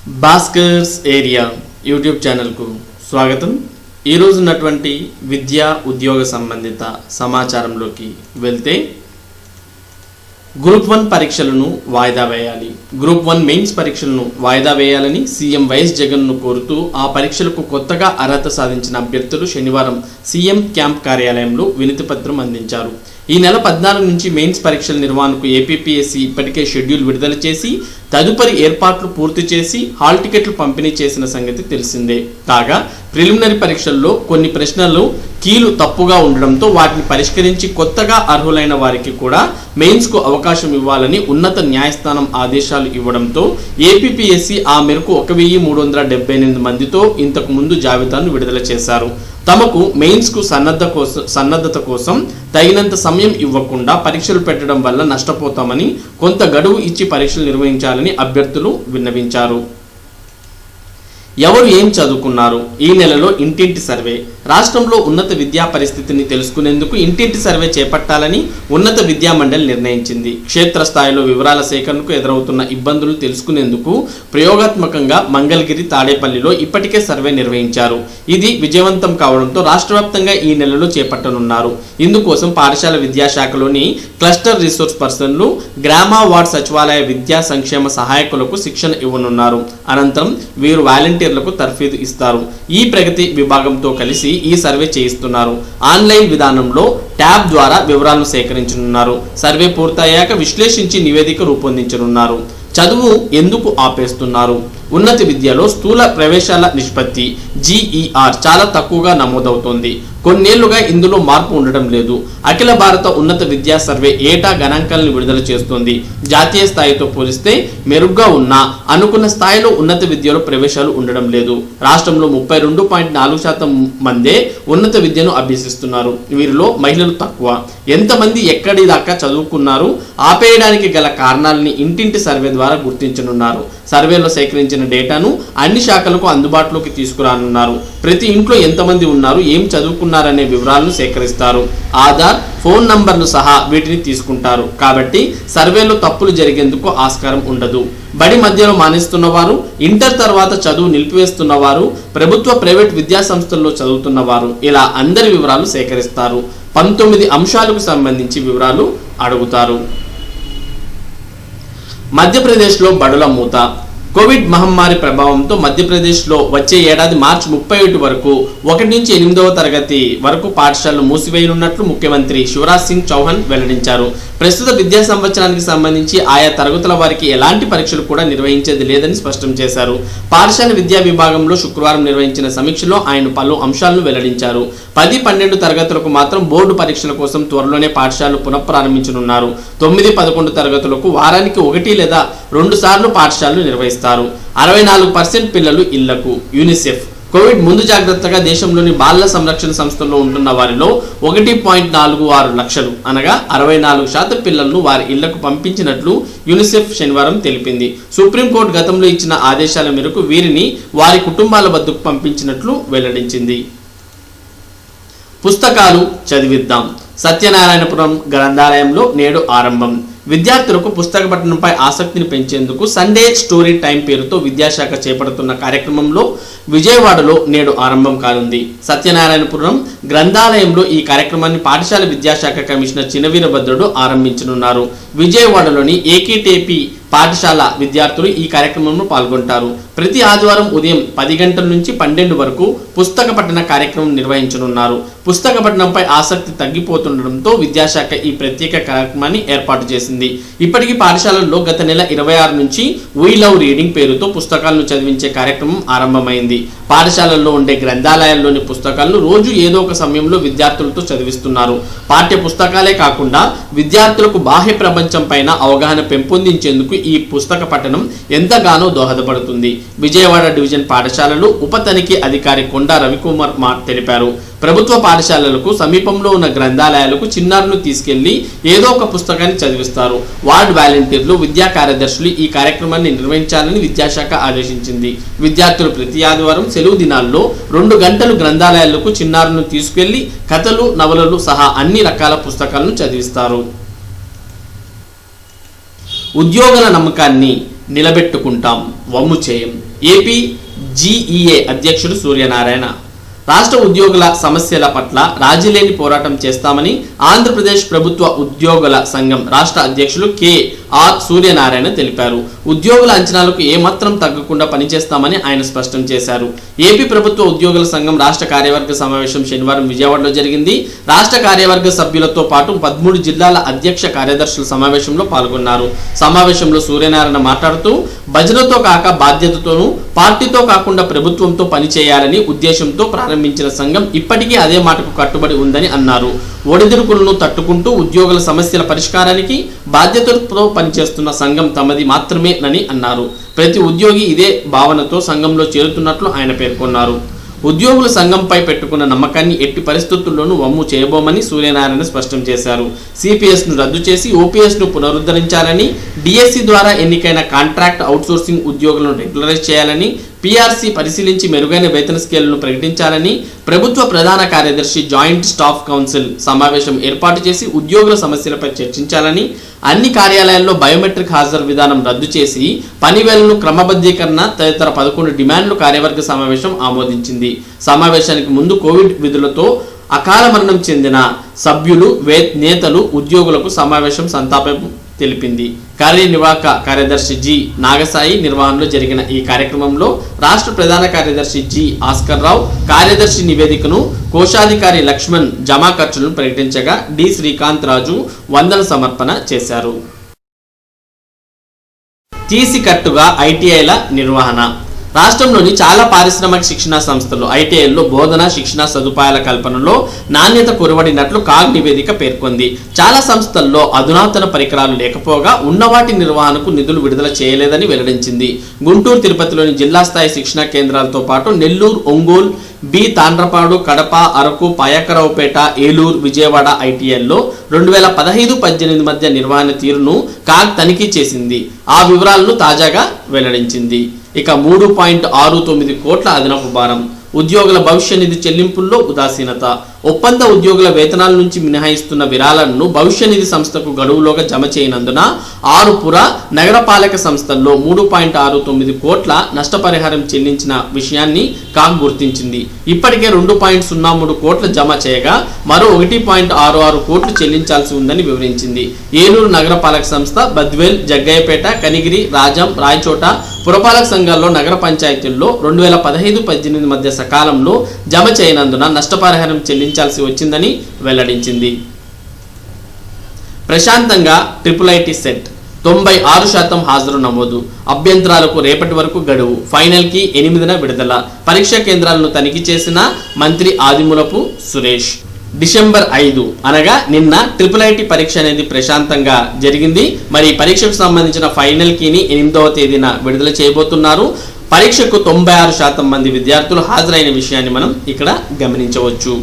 Bhaskar's area YouTube ఛానల్కు స్వాగతం. ఈరోజు ఉన్నటువంటి విద్యా ఉద్యోగ సంబంధిత సమాచారంలోకి వెళ్తే, గ్రూప్ 1 పరీక్షలను వాయిదా వేయాలి. గ్రూప్ 1 మెయిన్స్ పరీక్షలను వాయిదా వేయాలని సీఎం వైఎస్ జగన్ను కోరుతూ ఆ పరీక్షలకు కొత్తగా అర్హత సాధించిన అభ్యర్థులు శనివారం సీఎం క్యాంప్ కార్యాలయంలో వినతి పత్రం అందించారు. ఈ నెల 14 నుంచి మెయిన్స్ పరీక్షల నిర్వహణకు ఏపీపీఎస్సీ ఇప్పటికే షెడ్యూల్ విడుదల చేసి తదుపరి ఏర్పాట్లు పూర్తి చేసి హాల్ టికెట్లు పంపిణీ చేసిన సంగతి తెలిసిందే. కాగా ప్రిలిమినరీ పరీక్షల్లో కొన్ని ప్రశ్నలు కీలు తప్పుగా ఉండడంతో వాటిని పరిష్కరించి కొత్తగా అర్హులైన వారికి కూడా మెయిన్స్కు అవకాశం ఇవ్వాలని ఉన్నత న్యాయస్థానం ఆదేశాలు ఇవ్వడంతో ఏపీపీఎస్సీ ఆ మేరకు 1378 మందితో ఇంతకు ముందు జాబితాను విడుదల చేశారు. తమకు మెయిన్స్కు సన్నద్ధత కోసం తగినంత సమయం ఇవ్వకుండా పరీక్షలు పెట్టడం వల్ల నష్టపోతామని, కొంత గడువు ఇచ్చి పరీక్షలు నిర్వహించాలని అభ్యర్థులు విన్నవించారు. ఎవరు ఏం చదువుకున్నారు? ఈ నెలలో ఇంటింటి సర్వే. రాష్ట్రంలో ఉన్నత విద్యా పరిస్థితిని తెలుసుకునేందుకు ఇంటింటి సర్వే చేపట్టాలని ఉన్నత విద్యా మండలి నిర్ణయించింది. క్షేత్రస్థాయిలో వివరాల సేకరణకు ఎదురవుతున్న ఇబ్బందులు తెలుసుకునేందుకు ప్రయోగాత్మకంగా మంగళగిరి, తాడేపల్లిలో ఇప్పటికే సర్వే నిర్వహించారు. ఇది విజయవంతం కావడంతో రాష్ట్ర వ్యాప్తంగా ఈ నెలలో చేపట్టనున్నారు. ఇందుకోసం పాఠశాల విద్యాశాఖలోని క్లస్టర్ రిసోర్స్ పర్సన్లు, గ్రామ వార్డ్ సచివాలయ విద్యా సంక్షేమ సహాయకులకు శిక్షణ ఇవ్వనున్నారు. అనంతరం వీరు వాలంటీర్లకు తర్ఫీదు ఇస్తారు. ఈ ప్రగతి విభాగంతో కలిసి ఈ సర్వే చేయిస్తున్నారు. ఆన్లైన్ విధానంలో ట్యాబ్ ద్వారా వివరాలను సేకరించనున్నారు. సర్వే పూర్తయ్యాక విశ్లేషించి నివేదిక రూపొందించనున్నారు. చదువు ఎందుకు ఆపేస్తున్నారు? ఉన్నత విద్యలో స్థూల ప్రవేశాల నిష్పత్తి జీఈఆర్ చాలా తక్కువగా నమోదవుతోంది. కొన్నేళ్లుగా ఇందులో మార్పు ఉండడం లేదు. అఖిల భారత ఉన్నత విద్యా సర్వే ఏటా గణాంకాలను విడుదల చేస్తోంది. జాతీయ స్థాయితో పోలిస్తే మెరుగ్గా ఉన్నా అనుకున్న స్థాయిలో ఉన్నత విద్యలో ప్రవేశాలు ఉండడం లేదు. రాష్ట్రంలో 32.4% మందే ఉన్నత విద్యను అభ్యసిస్తున్నారు. వీరిలో మహిళలు తక్కువ. ఎంతమంది ఎక్కడి దాకా చదువుకున్నారు? ఆపేయడానికి గల కారణాలని ఇంటింటి సర్వే ద్వారా గుర్తించనున్నారు. సర్వేలో సేకరించిన డేటాను అన్ని శాఖలకు అందుబాటులోకి తీసుకురానున్నారు. ప్రతి ఇంట్లో ఎంతమంది ఉన్నారు, ఏం చదువుకున్నారనే వివరాలను సేకరిస్తారు. ఆధార్, ఫోన్ నంబర్లు సహా వీటిని తీసుకుంటారు. కాబట్టి సర్వేలో తప్పులు జరిగేందుకు ఆస్కారం ఉండదు. బడి మధ్యలో మానేస్తున్నవారు, ఇంటర్ తర్వాత చదువు నిలిపివేస్తున్నవారు, ప్రభుత్వ ప్రైవేట్ విద్యా సంస్థల్లో చదువుతున్నవారు, ఇలా అందరి వివరాలు సేకరిస్తారు. 19 అంశాలకు సంబంధించి వివరాలు అడుగుతారు. మధ్యప్రదేశ్లో బడుల మూత. కోవిడ్ మహమ్మారి ప్రభావంతో మధ్యప్రదేశ్లో వచ్చే ఏడాది మార్చి 31 వరకు 1 నుంచి 8వ తరగతి వరకు పాఠశాలలు మూసివేయనున్నట్లు ముఖ్యమంత్రి శివరాజ్ సింగ్ చౌహాన్ వెల్లడించారు. ప్రస్తుత విద్యా సంవత్సరానికి సంబంధించి ఆయా తరగతుల వారికి ఎలాంటి పరీక్షలు కూడా నిర్వహించేది లేదని స్పష్టం చేశారు. పాఠశాల విద్యా విభాగంలో శుక్రవారం నిర్వహించిన సమీక్షలో ఆయన పలు అంశాలను వెల్లడించారు. 10, 12 తరగతులకు మాత్రం బోర్డు పరీక్షల కోసం త్వరలోనే పాఠశాలలు పునఃప్రారంభించనున్నారు. 9, 11 తరగతులకు వారానికి 1 లేదా 2 సార్లు పాఠశాలలు నిర్వహిస్తారు. 64% పిల్లలు ఇళ్లకు. యూనిసెఫ్ కోవిడ్ ముందు జాగ్రత్తగా దేశంలోని బాలల సంరక్షణ సంస్థల్లో ఉంటున్న వారిలో 1.46 లక్షలు అనగా 64% పిల్లలను వారి ఇళ్లకు పంపించినట్లు యూనిసెఫ్ శనివారం తెలిపింది. సుప్రీంకోర్టు గతంలో ఇచ్చిన ఆదేశాల మేరకు వీరిని వారి కుటుంబాల వద్దకు పంపించినట్లు వెల్లడించింది. పుస్తకాలు చదివిద్దాం. సత్యనారాయణపురం గ్రంథాలయంలో నేడు ఆరంభం. విద్యార్థులకు పుస్తక పఠనంపై ఆసక్తిని పెంచేందుకు సండే స్టోరీ టైం పేరుతో విద్యాశాఖ చేపడుతున్న కార్యక్రమంలో విజయవాడలో నేడు ఆరంభం కానుంది. సత్యనారాయణపురం గ్రంథాలయంలో ఈ కార్యక్రమాన్ని పాఠశాల విద్యాశాఖ కమిషనర్ చినవీరభద్రుడు ఆరంభించనున్నారు. విజయవాడలోని ఏకేటీపీ పాఠశాల విద్యార్థులు ఈ కార్యక్రమంలో పాల్గొంటారు. ప్రతి ఆదివారం ఉదయం 10 గంటల నుంచి 12 వరకు పుస్తక పఠన కార్యక్రమం నిర్వహించనున్నారు. పుస్తక పఠనంపై ఆసక్తి తగ్గిపోతుండడంతో విద్యాశాఖ ఈ ప్రత్యేక కార్యక్రమాన్ని ఏర్పాటు చేసింది. ఇప్పటికీ పాఠశాలల్లో గత నెల 26 నుంచి వీ లవ్ రీడింగ్ పేరుతో పుస్తకాలను చదివించే కార్యక్రమం ఆరంభమైంది. పాఠశాలల్లో ఉండే గ్రంథాలయాల్లోని పుస్తకాలను రోజు ఏదో ఒక సమయంలో విద్యార్థులతో చదివిస్తున్నారు. పాఠ్య పుస్తకాలే కాకుండా విద్యార్థులకు బాహ్య ప్రపంచం పైన అవగాహన పెంపొందించేందుకు ఈ పుస్తక పఠనం ఎంతగానో దోహదపడుతుంది. విజయవాడ డివిజన్ పాఠశాలలు ఉప తనిఖీ అధికారి కొండా రవికుమార్ తెలిపారు. ప్రభుత్వ పాఠశాలలకు సమీపంలో ఉన్న గ్రంథాలయాలకు చిన్నారులను తీసుకెళ్లి ఏదో ఒక పుస్తకాన్ని చదివిస్తారు. వార్డ్ వాలంటీర్లు, విద్యా కార్యదర్శులు ఈ కార్యక్రమాన్ని నిర్వహించాలని విద్యాశాఖ ఆదేశించింది. విద్యార్థులు ప్రతి ఆదివారం సెలవు దినాల్లో 2 గంటలు గ్రంథాలయాలకు చిన్నారులను తీసుకెళ్లి కథలు, నవలలు సహా అన్ని రకాల పుస్తకాలను చదివిస్తారు. ఉద్యోగుల నమ్మకాన్ని నిలబెట్టుకుంటాం. వమ్ము చేయం. ఏపీ GEA అధ్యక్షుడు సూర్యనారాయణ. రాష్ట్ర ఉద్యోగుల సమస్యల పట్ల రాజీలేని పోరాటం చేస్తామని ఆంధ్రప్రదేశ్ ప్రభుత్వ ఉద్యోగుల సంఘం రాష్ట్ర అధ్యక్షులు KR సూర్యనారాయణ తెలిపారు. ఉద్యోగుల అంచనాలకు ఏమాత్రం తగ్గకుండా పనిచేస్తామని ఆయన స్పష్టం చేశారు. ఏపీ ప్రభుత్వ ఉద్యోగుల సంఘం రాష్ట్ర కార్యవర్గ సమావేశం శనివారం విజయవాడలో జరిగింది. రాష్ట్ర కార్యవర్గ సభ్యులతో పాటు 13 జిల్లాల అధ్యక్ష కార్యదర్శుల సమావేశంలో పాల్గొన్నారు. సమావేశంలో సూర్యనారాయణ మాట్లాడుతూ భజనతో కాక బాధ్యతతోనూ పార్టీతో కాకుండా ప్రభుత్వంతో పనిచేయాలని ఉద్దేశంతో ప్రారంభించిన సంఘం ఇప్పటికీ అదే మాటకు కట్టుబడి ఉందని అన్నారు. ఒడిదుడుకులను తట్టుకుంటూ ఉద్యోగుల సమస్యల పరిష్కారానికి బాధ్యతతో పనిచేస్తున్న సంఘం తమది మాత్రమేనని అన్నారు. ప్రతి ఉద్యోగి ఇదే భావనతో సంఘంలో చేరుతున్నట్లు ఆయన పేర్కొన్నారు. ఉద్యోగుల సంఘంపై పెట్టుకున్న నమ్మకాన్ని ఎట్టి పరిస్థితుల్లోనూ వమ్ము చేయబోమని సూర్యనారాయణ స్పష్టం చేశారు. సిపిఎస్ను రద్దు చేసి ఓపీఎస్ను పునరుద్ధరించాలని, డిఎస్సి ద్వారా ఎన్నికైన కాంట్రాక్ట్ అవుట్సోర్సింగ్ ఉద్యోగులను రెగ్యులరైజ్ చేయాలని, పిఆర్సీ పరిశీలించి మెరుగైన వేతన స్కేల్ను ప్రకటించాలని, ప్రభుత్వ ప్రధాన కార్యదర్శి జాయింట్ స్టాఫ్ కౌన్సిల్ సమావేశం ఏర్పాటు చేసి ఉద్యోగుల సమస్యలపై చర్చించాలని, అన్ని కార్యాలయాల్లో బయోమెట్రిక్ హాజరు విధానం రద్దు చేసి పనివేళను క్రమబద్ధీకరణ తదితర 11 డిమాండ్లు కార్యవర్గ సమావేశం ఆమోదించింది. సమావేశానికి ముందు కోవిడ్ విధులతో అకాల మరణం చెందిన సభ్యులు, నేతలు, ఉద్యోగులకు సమావేశం సంతాపం తెలిపింది. కార్యనిర్వాహక కార్యదర్శి G నాగసాయి నిర్వహణలో జరిగిన ఈ కార్యక్రమంలో రాష్ట్ర ప్రధాన కార్యదర్శి G ఆస్కర్ రావు కార్యదర్శి నివేదికను, కోశాధికారి లక్ష్మణ్ జమా ఖర్చులను ప్రకటించగా D శ్రీకాంత్ రాజు వందన సమర్పణ చేశారు. తీసికట్టుగా ఐటీఐల నిర్వహణ. రాష్ట్రంలోని చాలా పారిశ్రామిక శిక్షణా సంస్థలు ఐటీఐల్లో బోధన, శిక్షణ సదుపాయాల కల్పనలో నాణ్యత కొరవడినట్లు కాగ్ నివేదిక పేర్కొంది. చాలా సంస్థల్లో అధునాతన పరికరాలు లేకపోగా ఉన్నవాటి నిర్వహణకు నిధులు విడుదల చేయలేదని వెల్లడించింది. గుంటూరు, తిరుపతిలోని జిల్లా స్థాయి శిక్షణా కేంద్రాలతో పాటు నెల్లూరు, ఒంగోలు, తాండ్రపాడు, కడప, అరకు, పాయకరావుపేట, ఏలూరు, విజయవాడ ఐటీఐల్లో 2015-18 మధ్య నిర్వహణ తీరును కాగ్ తనిఖీ చేసింది. ఆ వివరాలను తాజాగా వెల్లడించింది. ఇక 3.69 కోట్ల అదనపు భారం. ఉద్యోగుల భవిష్య నిధి చెల్లింపుల్లో ఉదాసీనత. ఒప్పంద ఉద్యోగుల వేతనాల నుంచి మినహాయిస్తున్న విరాళాలను భవిష్య నిధి సంస్థకు గడువులోగా జమ చేయనందున 6 పుర నగరపాలక సంస్థల్లో 3.69 కోట్ల నష్టపరిహారం చెల్లించిన విషయాన్ని కాగ్ గుర్తించింది. ఇప్పటికే 2.03 కోట్ల జమ చేయగా మరో 1.66 కోట్లు చెల్లించాల్సి ఉందని వివరించింది. ఏలూరు నగరపాలక సంస్థ, బద్వేల్, జగ్గయ్యపేట, కనిగిరి, రాజం, రాయచోట పురపాలక సంఘాల్లో నగర పంచాయతీల్లో 2015-18 మధ్య సకాలంలో జమ చేయనందున నష్టపరిహారం చెల్లించాల్సి వచ్చిందని వెల్లడించింది. ప్రశాంతంగా ట్రిపుల్ సెట్ 96% హాజరు నమోదు. అభ్యంతరాలకు రేపటి వరకు గడువు. ఫైనల్కి 8న విడుదల. పరీక్షా కేంద్రాలను తనిఖీ చేసిన మంత్రి ఆదిమూలపు సురేష్. డిసెంబర్ 5 అనగా నిన్న ట్రిపుల్ పరీక్ష అనేది ప్రశాంతంగా జరిగింది. మరి పరీక్షకు సంబంధించిన ఫైనల్ కీని 8వ తేదీన విడుదల చేయబోతున్నారు. పరీక్షకు 96% మంది విద్యార్థులు హాజరైన విషయాన్ని మనం ఇక్కడ గమనించవచ్చు.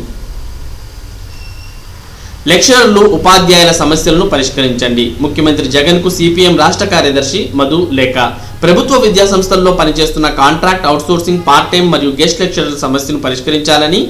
లెక్చరర్లు, ఉపాధ్యాయుల సమస్యలను పరిష్కరించండి. ముఖ్యమంత్రి జగన్కు సిపిఎం రాష్ట్ర కార్యదర్శి మధు లేఖ. ప్రభుత్వ విద్యా సంస్థల్లో పనిచేస్తున్న కాంట్రాక్ట్ అవుట్సోర్సింగ్, పార్ట్ టైం మరియు గెస్ట్ లెక్చరర్ల సమస్యను పరిష్కరించాలని,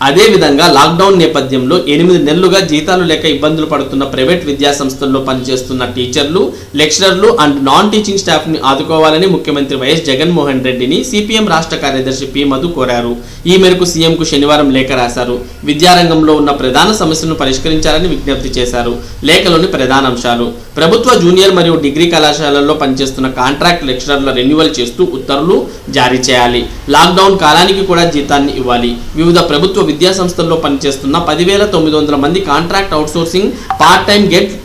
అదేవిధంగా లాక్డౌన్ నేపథ్యంలో 8 నెలలుగా జీతాలు లేక ఇబ్బందులు పడుతున్న ప్రైవేట్ విద్యా సంస్థల్లో పనిచేస్తున్న టీచర్లు, లెక్చరర్లు అండ్ నాన్ టీచింగ్ స్టాఫ్ని ఆదుకోవాలని ముఖ్యమంత్రి వైఎస్ జగన్మోహన్ రెడ్డిని సిపిఎం రాష్ట్ర కార్యదర్శి పి మధు కోరారు. ఈ మేరకు సీఎంకు శనివారం లేఖ రాశారు. విద్యారంగంలో ఉన్న ప్రధాన సమస్యలను పరిష్కరించాలని విజ్ఞప్తి చేశారు. లేఖలోని ప్రధాన అంశాలు: ప్రభుత్వ జూనియర్ మరియు డిగ్రీ కళాశాలల్లో పనిచేస్తున్న కాంట్రాక్ట్ లెక్చరర్ల రెన్యువల్ చేస్తూ ఉత్తర్వులు జారీ చేయాలి. లాక్డౌన్ కాలానికి కూడా జీతాన్ని ఇవ్వాలి. వివిధ ప్రభుత్వ విద్యా సంస్థల్లో పనిచేస్తున్న 10,900 మంది contract outsourcing, part time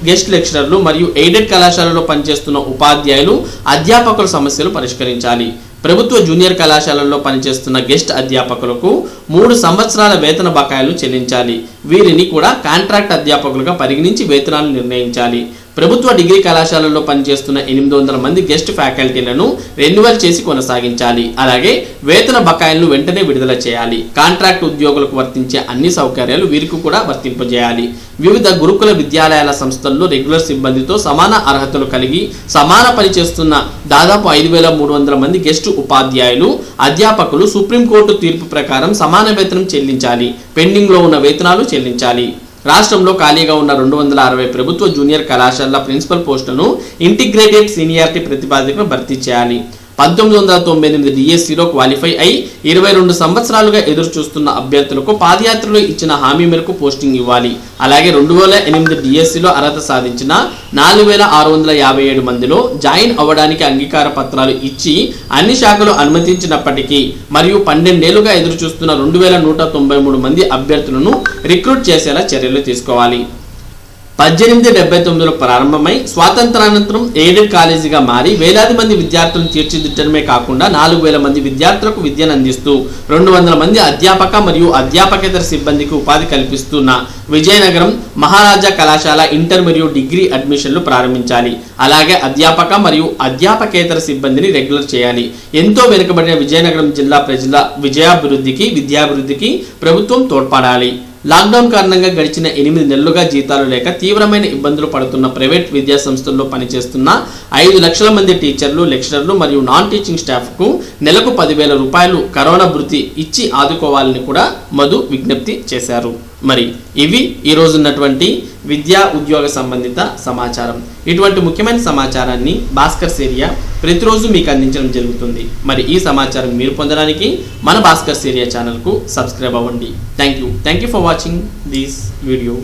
guest లెక్చరర్లు మరియు ఎయిడెడ్ కళాశాలలో పనిచేస్తున్న ఉపాధ్యాయులు, అధ్యాపకుల సమస్యలు పరిష్కరించాలి. ప్రభుత్వ జూనియర్ కళాశాలల్లో పనిచేస్తున్న గెస్ట్ అధ్యాపకులకు 3 సంవత్సరాల వేతన బకాయిలు చెల్లించాలి. వీరిని కూడా కాంట్రాక్ట్ అధ్యాపకులుగా పరిగణించి వేతనాలు నిర్ణయించాలి. ప్రభుత్వ డిగ్రీ కళాశాలల్లో పనిచేస్తున్న 800 మంది గెస్ట్ ఫ్యాకల్టీలను రెన్యువల్ చేసి కొనసాగించాలి. అలాగే వేతన బకాయిలను వెంటనే విడుదల చేయాలి. కాంట్రాక్ట్ ఉద్యోగులకు వర్తించే అన్ని సౌకర్యాలు వీరికి కూడా వర్తింపజేయాలి. వివిధ గురుకుల విద్యాలయాల సంస్థల్లో రెగ్యులర్ సిబ్బందితో సమాన అర్హతలు కలిగి సమాన పని చేస్తున్న దాదాపు 5,300 మంది గెస్టు ఉపాధ్యాయులు, అధ్యాపకులు సుప్రీంకోర్టు తీర్పు ప్రకారం సమాన వేతనం చెల్లించాలి. పెండింగ్లో ఉన్న వేతనాలు చెల్లించాలి. రాష్ట్రంలో ఖాళీగా ఉన్న 260 ప్రభుత్వ జూనియర్ కళాశాలల ప్రిన్సిపల్ పోస్టులను ఇంటిగ్రేటెడ్ సీనియారిటీ ప్రతిపాదికను భర్తీ చేయాలి. 1998 డిఎస్సిలో క్వాలిఫై అయి 22 సంవత్సరాలుగా ఎదురు చూస్తున్న అభ్యర్థులకు పాదయాత్రలో ఇచ్చిన హామీ మేరకు పోస్టింగ్ ఇవ్వాలి. అలాగే 2008 డిఎస్సిలో అర్హత సాధించిన 4657 మందిలో జాయిన్ అవ్వడానికి అంగీకార పత్రాలు ఇచ్చి అన్ని శాఖలు అనుమతించినప్పటికీ మరియు 12 ఏళ్లుగా ఎదురు చూస్తున్న 2193 మంది అభ్యర్థులను రిక్రూట్ చేసేలా చర్యలు తీసుకోవాలి. 1879లో ప్రారంభమై స్వాతంత్రానంతరం ఎయిడెడ్ కాలేజీగా మారి వేలాది మంది విద్యార్థులను తీర్చిదిద్దడమే కాకుండా 4000 మంది విద్యార్థులకు విద్యను అందిస్తూ 200 మంది అధ్యాపక మరియు అధ్యాపకేతర సిబ్బందికి ఉపాధి కల్పిస్తున్న విజయనగరం మహారాజా కళాశాల ఇంటర్ మరియు డిగ్రీ అడ్మిషన్లు ప్రారంభించాలి. అలాగే అధ్యాపక మరియు అధ్యాపకేతర సిబ్బందిని రెగ్యులర్ చేయాలి. ఎంతో వెనుకబడిన విజయనగరం జిల్లా ప్రజల విద్యాభివృద్ధికి ప్రభుత్వం తోడ్పడాలి. లాక్డౌన్ కారణంగా గడిచిన 8 నెలలుగా జీతాలు లేక తీవ్రమైన ఇబ్బందులు పడుతున్న ప్రైవేట్ విద్యా సంస్థల్లో పనిచేస్తున్న 5 లక్షల మంది టీచర్లు, లెక్చరర్లు మరియు నాన్ టీచింగ్ స్టాఫ్కు నెలకు 10,000 రూపాయలు కరోనా భృతి ఇచ్చి ఆదుకోవాలని కూడా మధు విజ్ఞప్తి చేశారు. మరి ఇవి ఈరోజు ఉన్నటువంటి విద్యా ఉద్యోగ సంబంధిత సమాచారం. ఇటువంటి ముఖ్యమైన సమాచారాన్ని భాస్కర్స్ ఏరియా ప్రతిరోజు మీకు అందించడం జరుగుతుంది. మరి ఈ సమాచారం మీరు పొందడానికి మన భాస్కర్స్ ఏరియా ఛానల్కు సబ్స్క్రైబ్ అవ్వండి. Thank you for watching this video.